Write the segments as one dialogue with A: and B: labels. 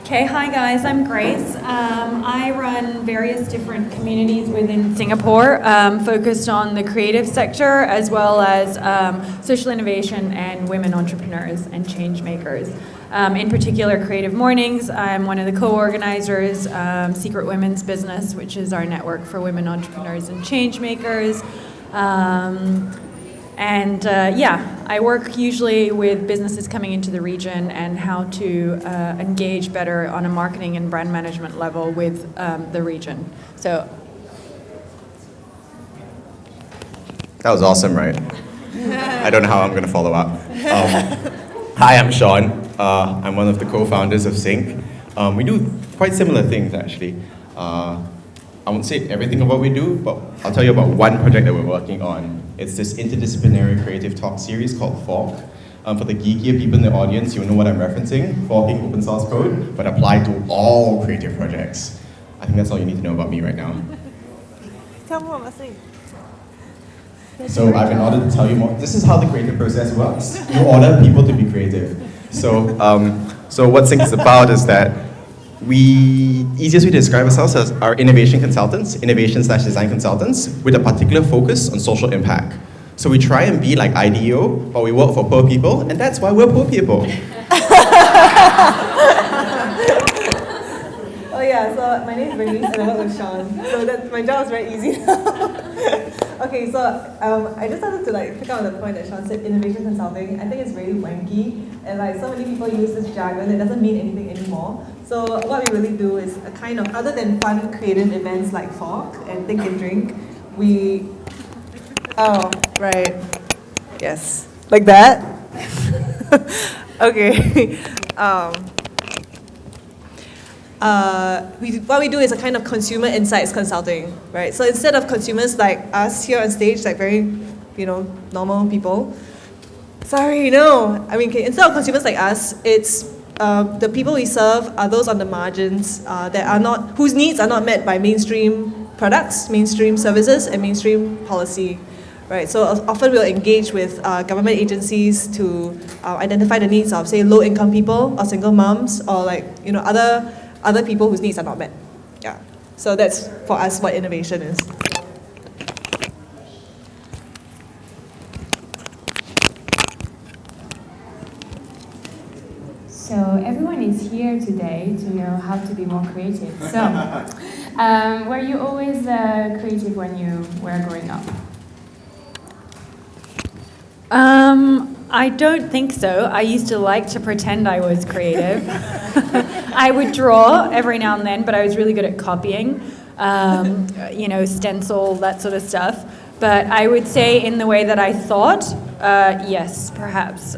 A: Okay, hi guys, I'm Grace. I run various different communities within Singapore, focused on the creative sector as well as social innovation and women entrepreneurs and change makers. In particular, CreativeMornings. I'm one of the co-organizers, Secret Women's Business, which is our network for women entrepreneurs and change makers. I work usually with businesses coming into the region and how to engage better on a marketing and brand management level with the region. So
B: that was awesome, right? I don't know how I'm going to follow up. Hi, I'm Shaun. I'm one of the co-founders of Sync. We do quite similar things, actually. I won't say everything of what we do, but I'll tell you about one project that we're working on. It's this interdisciplinary creative talk series called Fork. For the geekier people in the audience, you'll know what I'm referencing. Forking open source code, but applied to all creative projects. I think that's all you need to know about me right now.
C: Tell me what I'm saying.
B: So I've been ordered to tell you more. This is how the creative process works. You order people to be creative. So what Sync is about is that easiest way to describe ourselves as our innovation consultants, innovation/design consultants, with a particular focus on social impact. So we try and be like IDEO, but we work for poor people, and that's why we're poor people.
C: Oh yeah, so my name is Bernise and I work with Shaun. So my job is very easy. Okay, so I just wanted to pick out the point that Shaun said, innovation consulting. I think it's really wanky, and so many people use this jargon, it doesn't mean anything anymore. So what we really do is a kind of, other than fun creative events like Fork and Think and Drink, right, yes, like that. Okay. What we do is a kind of consumer insights consulting, right? So instead of consumers like us here on stage, like very, normal people. Instead of consumers like us, it's the people we serve are those on the margins whose needs are not met by mainstream products, mainstream services, and mainstream policy, right? So often we'll engage with government agencies to identify the needs of, say, low-income people or single moms or other people whose needs are not met. Yeah. So that's for us what innovation is.
D: So everyone is here today to know how to be more creative. So, were you always creative when you were growing up?
A: I don't think so. I used to like to pretend I was creative. I would draw every now and then, but I was really good at copying, stencil, that sort of stuff. But I would say in the way that I thought, yes, perhaps,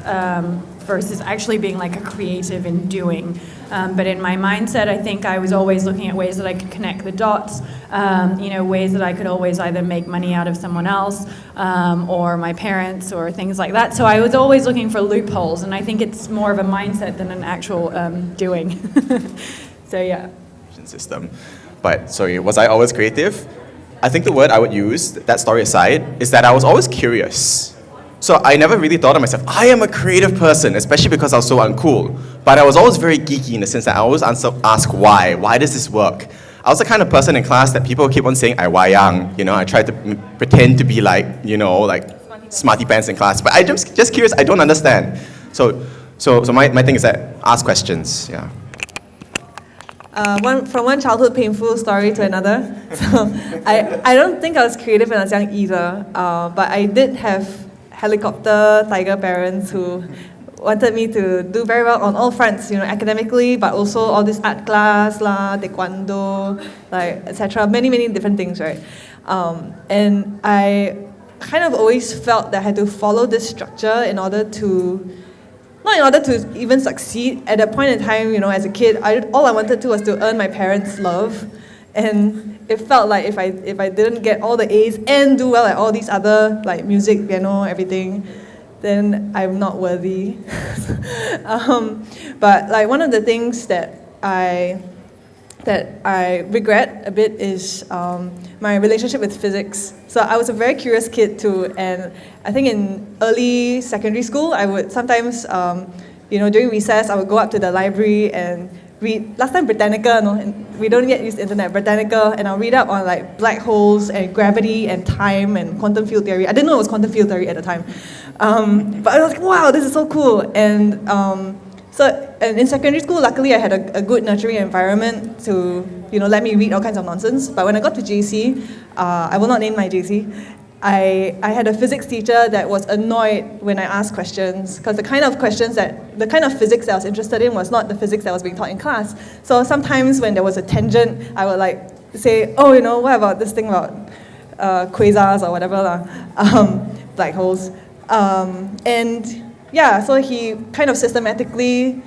A: versus actually being like a creative in doing. But in my mindset, I think I was always looking at ways that I could connect the dots, ways that I could always either make money out of someone else or my parents or things like that. So I was always looking for loopholes, and I think it's more of a mindset than an actual doing. So yeah.
B: System. But sorry, was I always creative? I think the word I would use, that story aside, is that I was always curious. So I never really thought of myself, I am a creative person, especially because I was so uncool. But I was always very geeky in the sense that I always ask why. Why does this work? I was the kind of person in class that people keep on saying, I wayang. I tried to pretend to be like smarty pants in class. But I'm just curious, I don't understand. So my thing is that ask questions, yeah.
C: From one childhood painful story to another. So I don't think I was creative when I was young either, but I did have helicopter tiger parents who wanted me to do very well on all fronts, academically, but also all this art class, taekwondo, etc. Many different things, right? And I kind of always felt that I had to follow this structure not in order to even succeed. At that point in time, as a kid, all I wanted to was to earn my parents' love, and it felt like if I didn't get all the A's and do well at all these other music, piano, everything, then I'm not worthy. But one of the things that I regret a bit is my relationship with physics. So I was a very curious kid too, and I think in early secondary school, I would sometimes, during recess, I would go up to the library and read, last time Britannica, no, and we don't yet use the internet, Britannica, and I'll read up on like black holes and gravity and time and quantum field theory. I didn't know it was quantum field theory at the time. But I was like, wow, this is so cool. And and in secondary school, luckily I had a good nurturing environment to, let me read all kinds of nonsense. But when I got to JC, I will not name my JC, I had a physics teacher that was annoyed when I asked questions, because the kind of physics that I was interested in was not the physics that was being taught in class. So sometimes when there was a tangent, I would like say, oh, what about this thing about quasars or whatever, black holes. So he kind of systematically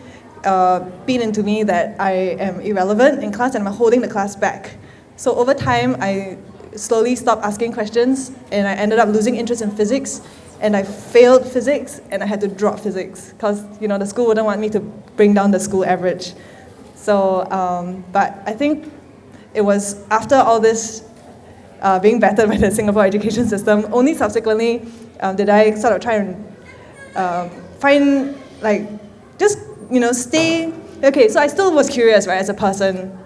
C: beat into me that I am irrelevant in class and I'm holding the class back. So over time, I slowly stopped asking questions and I ended up losing interest in physics, and I failed physics and I had to drop physics because the school wouldn't want me to bring down the school average. So, but I think it was after all this being battered by the Singapore education system, only subsequently did I sort of try and find, stay. Okay, so I still was curious, right, as a person,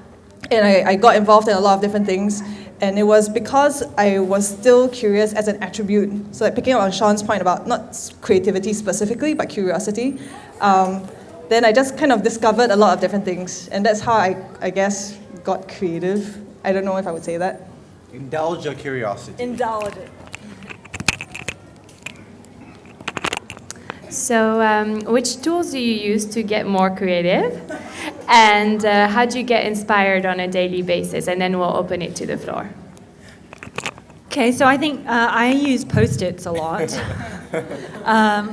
C: and I got involved in a lot of different things. And it was because I was still curious as an attribute. So picking up on Shaun's point about not creativity specifically, but curiosity, then I just kind of discovered a lot of different things. And that's how I guess got creative. I don't know if I would say that.
E: Indulge your curiosity.
C: Indulge it.
D: So, which tools do you use to get more creative? And how do you get inspired on a daily basis? And then we'll open it to the floor.
A: Okay, so I think I use Post-its a lot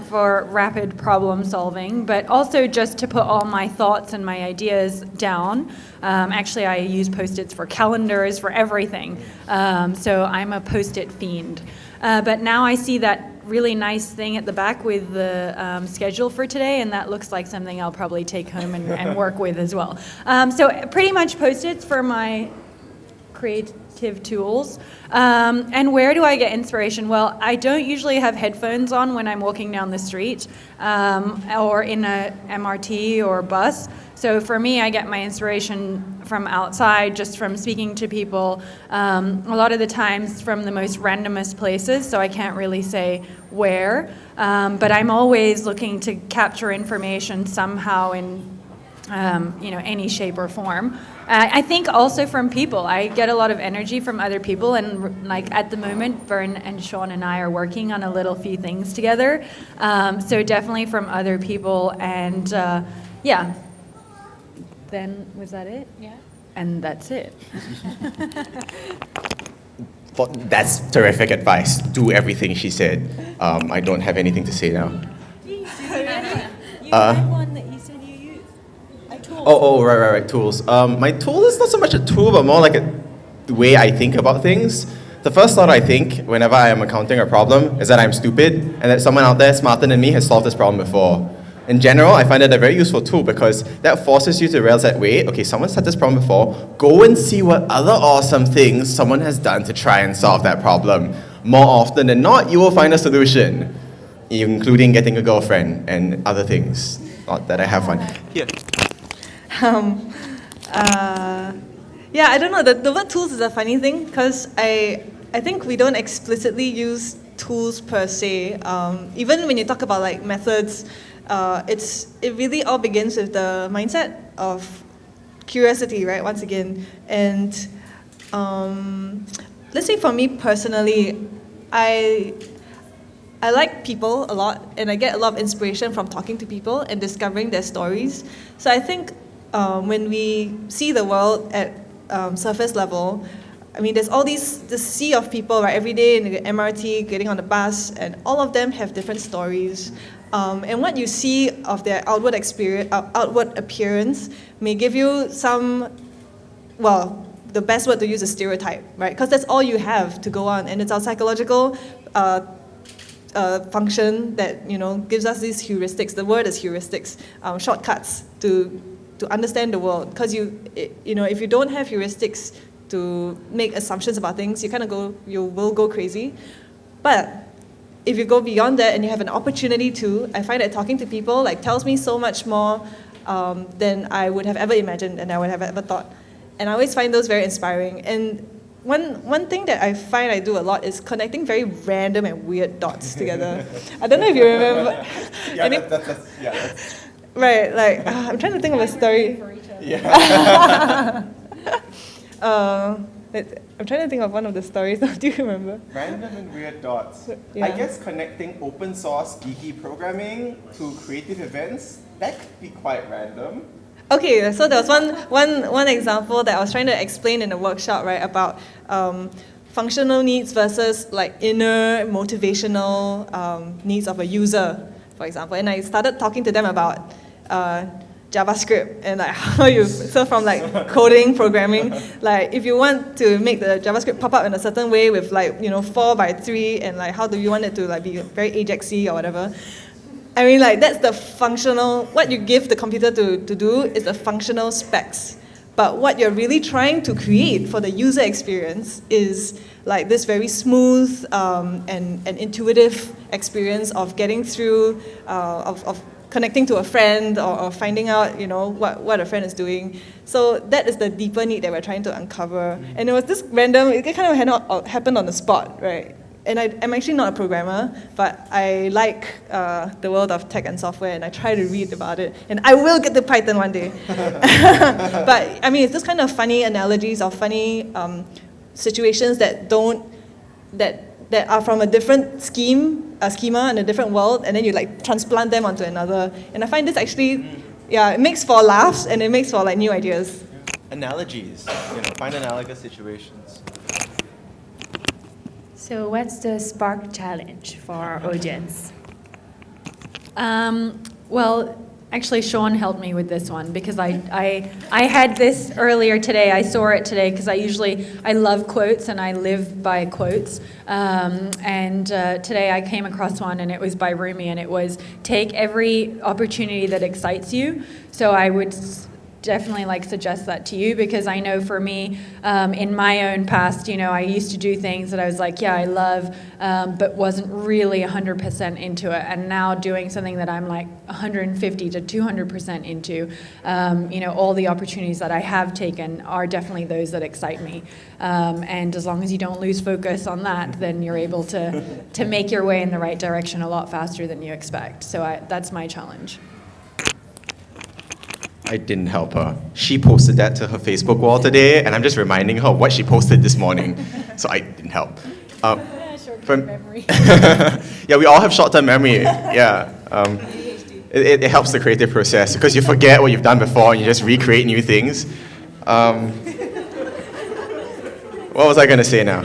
A: for rapid problem solving, but also just to put all my thoughts and my ideas down. Actually, I use Post-its for calendars, for everything. So I'm a Post-it fiend. But now I see that really nice thing at the back with the schedule for today, and that looks like something I'll probably take home and work with as well. So pretty much Post-its for my creative tools. And where do I get inspiration? Well, I don't usually have headphones on when I'm walking down the street or in a MRT or bus. So for me, I get my inspiration from outside, just from speaking to people, a lot of the times from the most randomest places, so I can't really say where. But I'm always looking to capture information somehow in any shape or form. I think also from people. I get a lot of energy from other people, and like at the moment, Bern and Shaun and I are working on a little few things together. So definitely from other people, and yeah. Then, was that it? Yeah. And that's it.
B: Well, that's terrific advice. Do everything she said. I don't have anything to say now.
A: You had one that you said you used. A tool.
B: Oh, right, tools. My tool is not so much a tool, but more like the way I think about things. The first thought I think whenever I am encountering a problem is that I'm stupid and that someone out there smarter than me has solved this problem before. In general, I find it a very useful tool because that forces you to realize that, wait, okay, someone's had this problem before, go and see what other awesome things someone has done to try and solve that problem. More often than not, you will find a solution, including getting a girlfriend and other things. Not that I have one. Here.
C: Yeah, I don't know, the word tools is a funny thing because I think we don't explicitly use tools per se. Even when you talk about like methods, it really all begins with the mindset of curiosity, right? Once again, and let's say for me personally, I like people a lot, and I get a lot of inspiration from talking to people and discovering their stories. So I think when we see the world at surface level, I mean, there's all this sea of people, right? Every day in the MRT, getting on the bus, and all of them have different stories. And what you see of their outward appearance may give you some, well, the best word to use is stereotype, right? Because that's all you have to go on, and it's our psychological function that gives us these heuristics. The word is heuristics, shortcuts to understand the world. Because if you don't have heuristics to make assumptions about things, you will go crazy. But if you go beyond that and you have an opportunity to, I find that talking to people tells me so much more than I would have ever imagined and I would have ever thought. And I always find those very inspiring. And one thing that I find I do a lot is connecting very random and weird dots together. I don't know if you remember. Right, like, I'm trying to think of a story. I'm trying to think of one of the stories. Do you remember?
B: Random and weird dots.
C: Yeah.
B: I guess connecting open source geeky programming to creative events, that could be quite random.
C: Okay, so there was one example that I was trying to explain in a workshop, right, about functional needs versus like inner motivational needs of a user, for example. And I started talking to them about JavaScript and like how so from like coding, programming, like if you want to make the JavaScript pop up in a certain way with like 4x3 and like how do you want it to like be very Ajaxy or whatever. I mean, like, that's the functional, what you give the computer to do is the functional specs. But what you're really trying to create for the user experience is like this very smooth and intuitive experience of getting through, of connecting to a friend or finding out, what a friend is doing. So that is the deeper need that we're trying to uncover. And it was this random, it kind of happened on the spot, right? And I'm actually not a programmer, but I like the world of tech and software, and I try to read about it. And I will get to Python one day. But I mean, it's this kind of funny analogies or funny situations that are from a different schema in a different world, and then you like transplant them onto another. And I find this actually, it makes for laughs and it makes for like new ideas.
E: Analogies, find analogous situations.
D: So what's the Spark challenge for our audience?
A: Well, actually, Shaun helped me with this one because I had this earlier today. I saw it today because I love quotes and I live by quotes. And today I came across one and it was by Rumi, and it was, take every opportunity that excites you. So I would definitely suggest that to you, because I know for me, in my own past, I used to do things that I was like, yeah, I love, but wasn't really 100% into it. And now doing something that I'm like 150 to 200% into, all the opportunities that I have taken are definitely those that excite me. And as long as you don't lose focus on that, then you're able to make your way in the right direction a lot faster than you expect. So that's my challenge.
B: I didn't help her. She posted that to her Facebook wall today, and I'm just reminding her of what she posted this morning. So I didn't help.
A: Short-term memory.
B: Yeah, we all have short-term memory. Yeah. It helps the creative process because you forget what you've done before and you just recreate new things. What was I going to say now?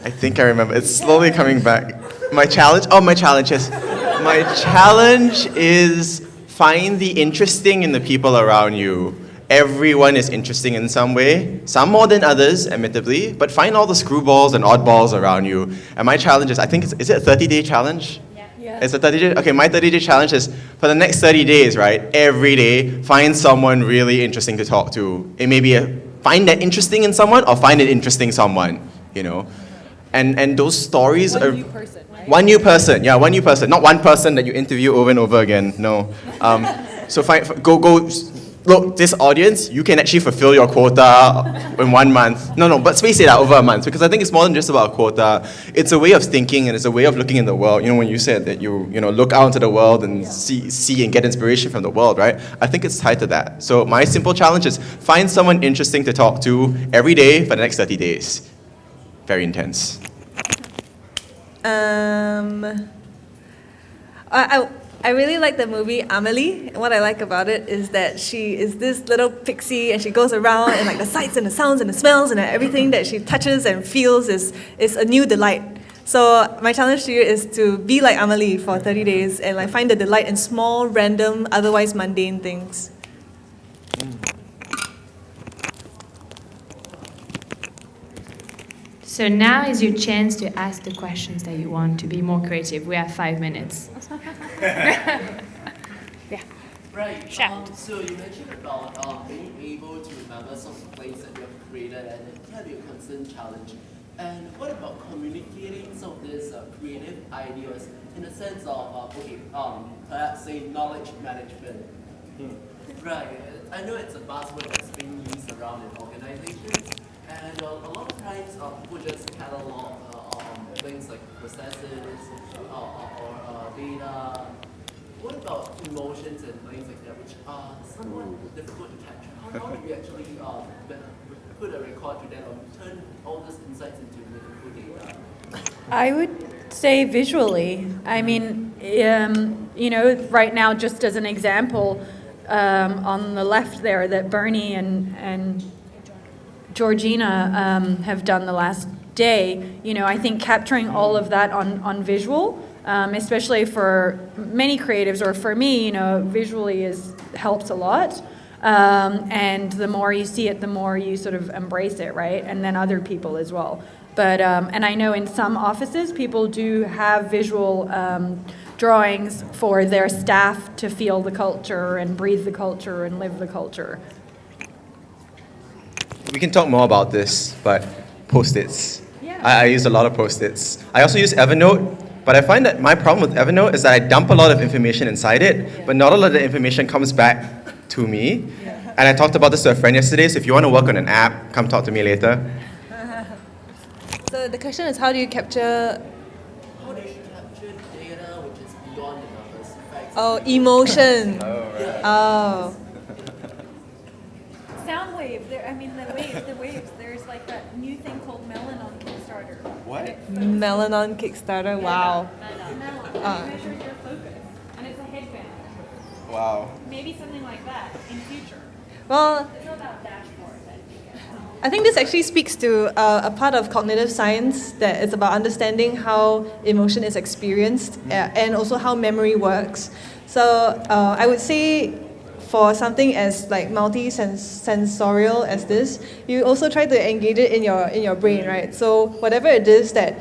B: I think I remember. It's slowly coming back. My challenge? Oh, my challenge, yes. My challenge is find the interesting in the people around you. Everyone is interesting in some way, some more than others, admittedly, but find all the screwballs and oddballs around you. And my challenge is, I think, is it a 30-day challenge? Yeah. It's a 30-day? Okay, my 30-day challenge is, for the next 30 days, right, every day, find someone really interesting to talk to. It may be find that interesting in someone or find an interesting someone, And those stories are...
A: New person, right?
B: One new person, not one person that you interview over and over again. No. So go. Look, this audience, you can actually fulfill your quota in 1 month. No, but space it out over a month, because I think it's more than just about a quota. It's a way of thinking and it's a way of looking in the world. When you said that you look out into the world and see and get inspiration from the world, right? I think it's tied to that. So my simple challenge is find someone interesting to talk to every day for the next 30 days. Very intense.
C: I really like the movie Amelie. And what I like about it is that she is this little pixie and she goes around and the sights and the sounds and the smells and everything that she touches and feels is a new delight. So my challenge to you is to be like Amelie for 30 days and find the delight in small, random, otherwise mundane things.
D: So now is your chance to ask the questions that you want to be more creative. We have 5 minutes. Yeah.
F: Right.
D: Shout.
F: So you mentioned about being able to remember some of the plays that you have created, and it can be a constant challenge. And what about communicating some of these creative ideas in the sense of, perhaps say knowledge management? Right, I know it's a buzzword that's being used around in organizations, and a lot of times people just catalog things like processes or data. What about emotions and things like that, which are somewhat difficult to capture? How do we actually put a record to that or turn all these insights into meaningful data?
A: I would say visually. I mean, right now, just as an example, on the left there, that Bernie and Georgina have done the last day, I think capturing all of that on visual, especially for many creatives, or for me, visually helps a lot. And the more you see it, the more you sort of embrace it, right? And then other people as well. But and I know in some offices, people do have visual drawings for their staff to feel the culture and breathe the culture and live the culture.
B: We can talk more about this, but Post-its.
A: Yeah.
B: I use a lot of Post-its. I also use Evernote, but I find that my problem with Evernote is that I dump a lot of information inside it, but not a lot of the information comes back to me. Yeah. And I talked about this to a friend yesterday, so if you want to work on an app, come talk to me later.
C: So the question is, how do you capture...
F: How do you capture data which is beyond the numbers?
C: Oh, emotion. Oh.
A: Sound wave. The waves. There's like that new thing called Melon on Kickstarter.
B: What?
C: Melon on Kickstarter, wow.
A: Melon. It measures your focus, and it's a headband.
B: Wow.
A: Maybe something like that in future.
C: Well,
A: It's not about dashboards, I think.
C: I think this actually speaks to a part of cognitive science that is about understanding how emotion is experienced and also how memory works. So I would say for something as like multi-sensorial as this, you also try to engage it in your brain, right? So whatever it is that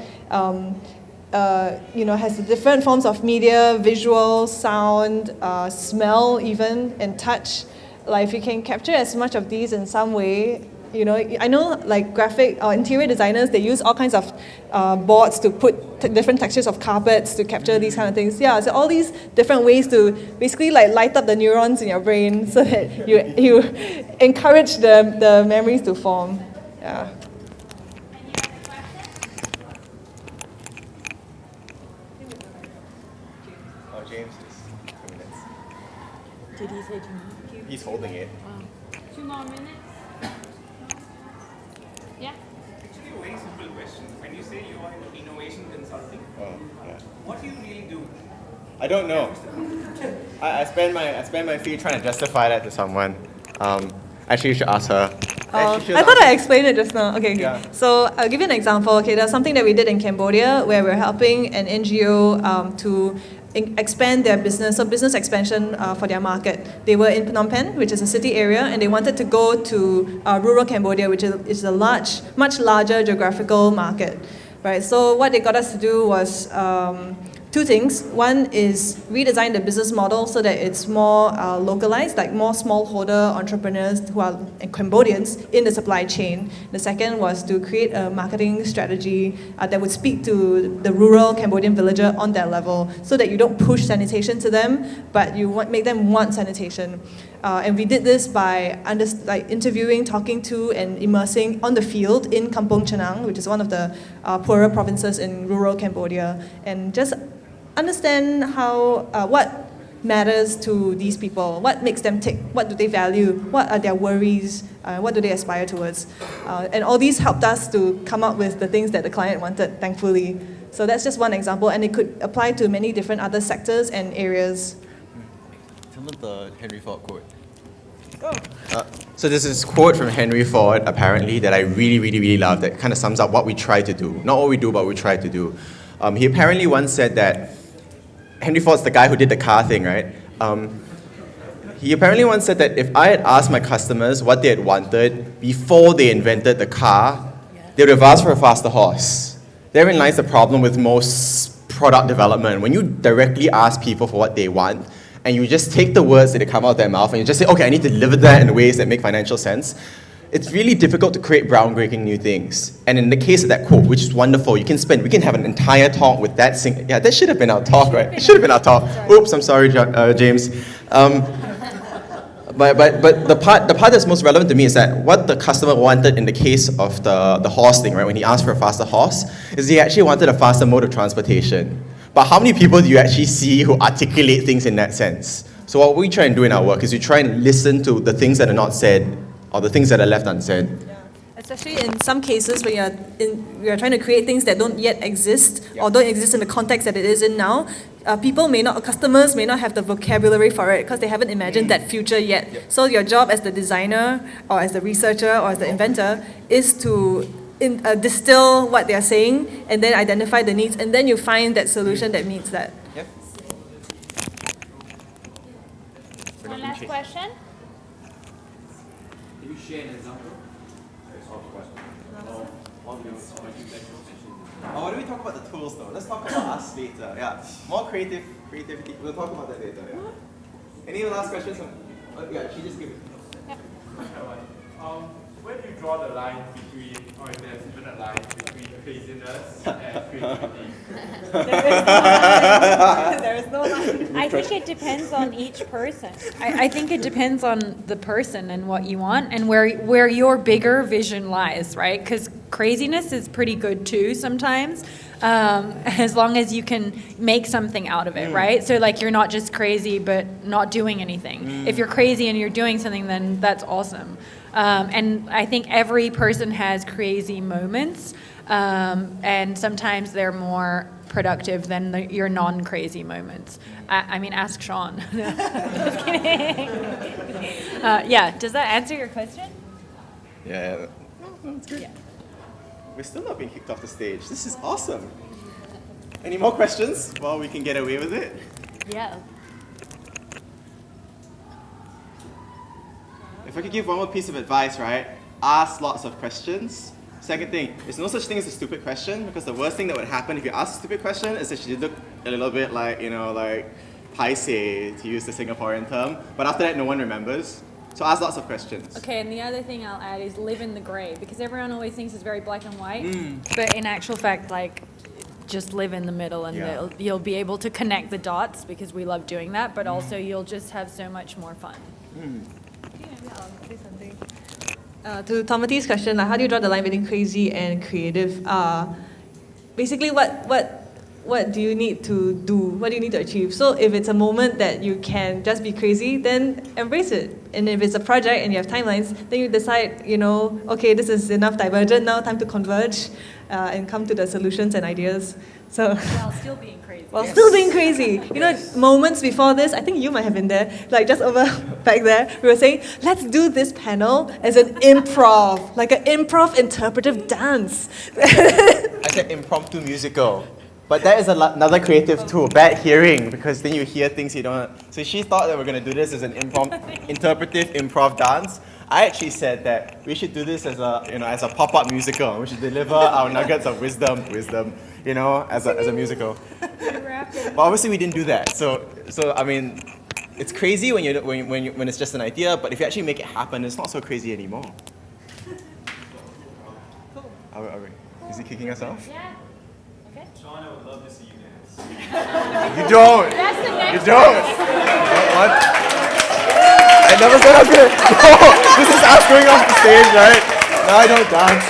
C: has the different forms of media, visual, sound, smell even, and touch. Like if you can capture as much of these in some way, I know like graphic or interior designers, they use all kinds of boards to put different textures of carpets to capture these kind of things. Yeah, so all these different ways to basically like light up the neurons in your brain so that you encourage the memories to form. Yeah.
B: Oh, James is 2 minutes.
A: Did he say to me?
B: He's holding it.
D: 2 more minutes. Yeah.
G: Actually, a very simple question. When you say you are in innovation consulting, what do you really do?
B: I don't know. I spend my fee trying to justify that to someone. Actually, you should ask her.
C: I thought I explained it just now. Okay.
B: Yeah.
C: So I'll give you an example. Okay, there's something that we did in Cambodia where we're helping an NGO to expand their business, so business expansion for their market. They were in Phnom Penh, which is a city area, and they wanted to go to rural Cambodia, which is a much larger geographical market, right? So what they got us to do was two things. One is redesign the business model so that it's more localized, like more smallholder entrepreneurs who are Cambodians in the supply chain. The second was to create a marketing strategy that would speak to the rural Cambodian villager on that level so that you don't push sanitation to them, but you make them want sanitation. And we did this by interviewing, talking to, and immersing on the field in Kampong Chenang, which is one of the poorer provinces in rural Cambodia, and just understand how what matters to these people, what makes them tick, what do they value, what are their worries, what do they aspire towards. And all these helped us to come up with the things that the client wanted, thankfully. So that's just one example, and it could apply to many different other sectors and areas.
E: Tell them the Henry Ford quote.
B: So there's this quote from Henry Ford, apparently, that I really, really, really love that kind of sums up what we try to do. Not what we do, but what we try to do. He apparently once said that, Henry Ford's the guy who did the car thing, right? He apparently once said that if I had asked my customers what they had wanted before they invented the car, they would have asked for a faster horse. Therein lies the problem with most product development. When you directly ask people for what they want, and you just take the words that come out of their mouth and you just say, okay, I need to deliver that in ways that make financial sense, it's really difficult to create groundbreaking new things. And in the case of that quote, which is wonderful, we can have an entire talk with that. Yeah, that should have been our talk, right? It should have been our talk. Oops, I'm sorry, James. But the part that's most relevant to me is that what the customer wanted in the case of the horse thing, right? When he asked for a faster horse, is he actually wanted a faster mode of transportation. But how many people do you actually see who articulate things in that sense? So what we try and do in our work is we try and listen to the things that are not said or the things that are left unsaid.
C: Yeah. Especially in some cases when you're trying to create things that don't yet exist or don't exist in the context that it is in now. Customers may not have the vocabulary for it because they haven't imagined that future yet. Yep. So your job as the designer or as the researcher or as the inventor is to distill what they're saying and then identify the needs, and then you find that solution that meets that.
B: Yep.
H: One last question.
F: Can you share an example?
B: Why don't we talk about the tools though? Let's talk about us later. Yeah, more creativity. We'll talk about that later. Yeah. Any last questions? Yeah, she just gave it.
H: Yep.
G: Where do you draw the line between, or if there's even a line between craziness and creativity?
C: There is no line.
A: I think it depends on each person. I think it depends on the person and what you want and where your bigger vision lies, right? Because craziness is pretty good too sometimes, as long as you can make something out of it, right? So like you're not just crazy but not doing anything. If you're crazy and you're doing something, then that's awesome. And I think every person has crazy moments, and sometimes they're more productive than your non-crazy moments. I mean, ask Shaun. Just kidding. Yeah, does that answer your question?
B: Yeah, that's good.
A: Yeah.
B: We're still not being kicked off the stage. This is awesome. Any more questions while we can get away with it?
A: Yeah.
B: If I could give one more piece of advice, right? Ask lots of questions. Second thing, there's no such thing as a stupid question, because the worst thing that would happen if you ask a stupid question is that you look a little bit like, like paiseh, to use the Singaporean term. But after that, no one remembers. So ask lots of questions.
A: Okay, and the other thing I'll add is live in the grey, because everyone always thinks it's very black and white, but in actual fact, like, just live in the middle, and you'll be able to connect the dots, because we love doing that, but also you'll just have so much more fun.
C: To Tomatee's question, like, how do you draw the line between crazy and creative? Basically, what do you need to do? What do you need to achieve? So if it's a moment that you can just be crazy, then embrace it. And if it's a project and you have timelines, then you decide, okay, this is enough divergent, now time to converge and come to the solutions and ideas. So
A: While still being crazy.
C: Still being crazy. Moments before this, I think you might have been there, like just over back there, we were saying, let's do this panel as an improv, like an improv interpretive dance.
B: I said impromptu musical. But that is another creative tool, bad hearing, because then you hear things you don't. So she thought that we're going to do this as an interpretive improv dance. I actually said that we should do this as a pop-up musical. We should deliver our nuggets of wisdom, as a musical. But obviously we didn't do that. So I mean, it's crazy when it's just an idea. But if you actually make it happen, it's not so crazy anymore. Are we? Is he kicking us off?
H: Yeah. Okay.
G: Shaun, I would love to see you dance.
B: You don't.
H: That's the next
B: You don't. What? I never said I was gonna. No, this is us going off the stage, right? No, I don't dance.